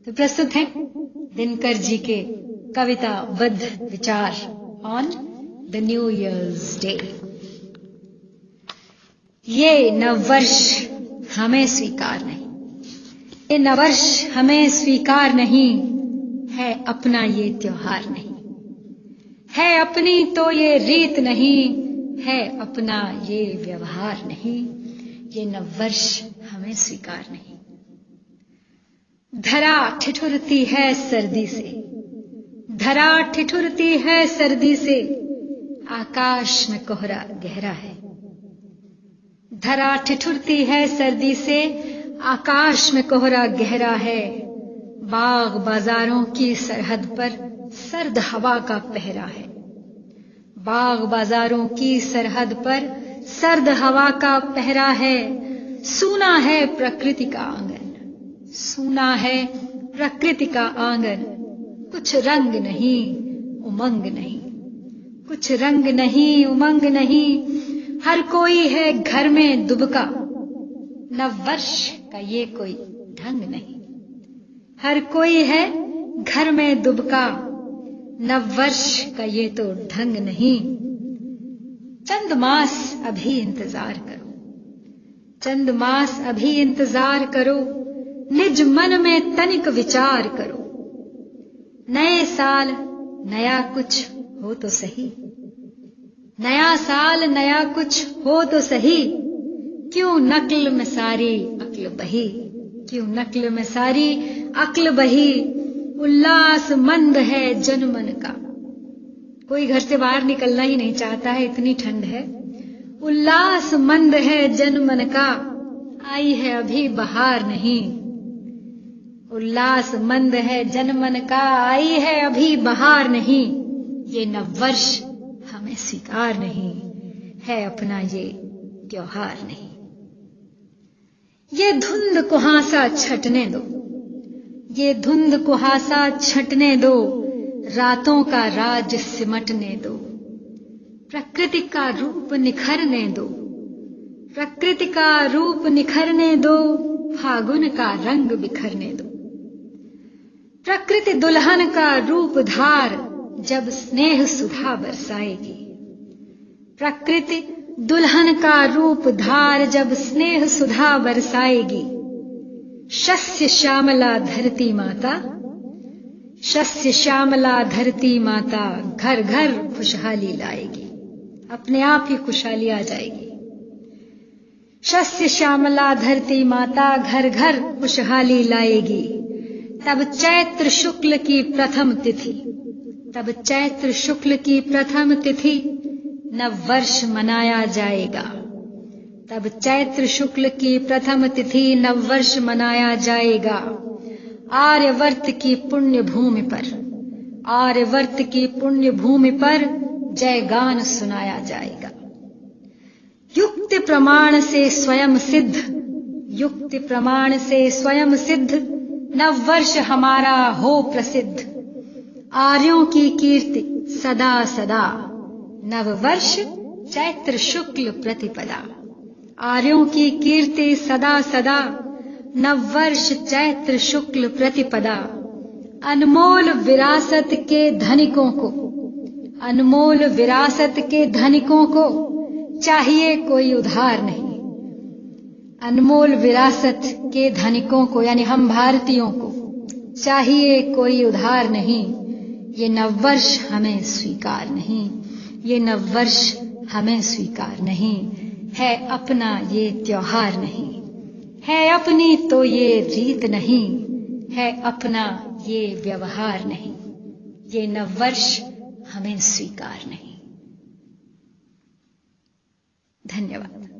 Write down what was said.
तो प्रस्तुत हैं दिनकर जी के कविताबद्ध विचार on the new years day. ये नववर्ष हमें स्वीकार नहीं, ये नववर्ष हमें स्वीकार नहीं, है अपना ये त्योहार नहीं, है अपनी तो ये रीत नहीं, है अपना ये व्यवहार नहीं, ये नववर्ष हमें स्वीकार नहीं। धरा ठिठुरती है सर्दी से, धरा ठिठुरती है सर्दी से, आकाश में कोहरा गहरा है। धरा ठिठुरती है सर्दी से, आकाश में कोहरा गहरा है। बाग बाजारों की सरहद पर सर्द हवा का पहरा है। बाग बाजारों की सरहद पर सर्द हवा का पहरा है। सूना है प्रकृति का आंगन, सूना है प्रकृति का आंगन। कुछ रंग नहीं उमंग नहीं, कुछ रंग नहीं उमंग नहीं। हर कोई है घर में दुबका, नववर्ष का ये कोई ढंग नहीं। हर कोई है घर में दुबका, नववर्ष का ये तो ढंग नहीं। चंद मास अभी इंतजार करो, चंद मास अभी इंतजार करो। निज मन में तनिक विचार करो। नए साल नया कुछ हो तो सही, नया साल नया कुछ हो तो सही। क्यों नक्ल में सारी अक्ल बही, क्यों नक्ल में सारी अक्ल बही। उल्लास मंद है जन मन का, कोई घर से बाहर निकलना ही नहीं चाहता है, इतनी ठंड है। उल्लास मंद है जन मन का, आई है अभी बहार नहीं। उल्लास मंद है जन मन का, आई है अभी बहार नहीं। ये नववर्ष हमें स्वीकार नहीं, है अपना ये त्योहार नहीं। ये धुंध कुहासा छटने दो, ये धुंध कुहासा छटने दो। रातों का राज सिमटने दो। प्रकृति का रूप निखरने दो, प्रकृति का रूप निखरने दो। फागुन का रंग बिखरने दो। प्रकृति दुल्हन का रूप धार, जब स्नेह सुधा बरसाएगी। प्रकृति दुल्हन का रूप धार, जब स्नेह सुधा बरसाएगी। शस्य श्यामला धरती माता, शस्य श्यामला धरती माता। घर घर खुशहाली लाएगी, अपने आप ही खुशहाली आ जाएगी। शस्य श्यामला धरती माता, घर घर खुशहाली लाएगी। तब चैत्र शुक्ल की प्रथम तिथि, तब चैत्र शुक्ल की प्रथम तिथि नववर्ष मनाया जाएगा। तब चैत्र शुक्ल की प्रथम तिथि नववर्ष मनाया जाएगा। आर्यवर्त की पुण्य भूमि पर, आर्यवर्त की पुण्य भूमि पर जय गान सुनाया जाएगा। युक्ति प्रमाण से स्वयं सिद्ध, युक्ति प्रमाण से स्वयं सिद्ध नववर्ष हमारा हो प्रसिद्ध। आर्यों की कीर्ति सदा सदा, नववर्ष चैत्र शुक्ल प्रतिपदा। आर्यों की कीर्ति सदा सदा, नववर्ष चैत्र शुक्ल प्रतिपदा। अनमोल विरासत के धनिकों को, अनमोल विरासत के धनिकों को चाहिए कोई उधार नहीं। अनमोल विरासत के धनिकों को यानी हम भारतीयों को चाहिए कोई उधार नहीं। ये नववर्ष हमें स्वीकार नहीं, ये नववर्ष हमें स्वीकार नहीं। है अपना ये त्योहार नहीं, है अपनी तो ये रीत नहीं, है अपना ये व्यवहार नहीं। ये नववर्ष हमें स्वीकार नहीं। धन्यवाद।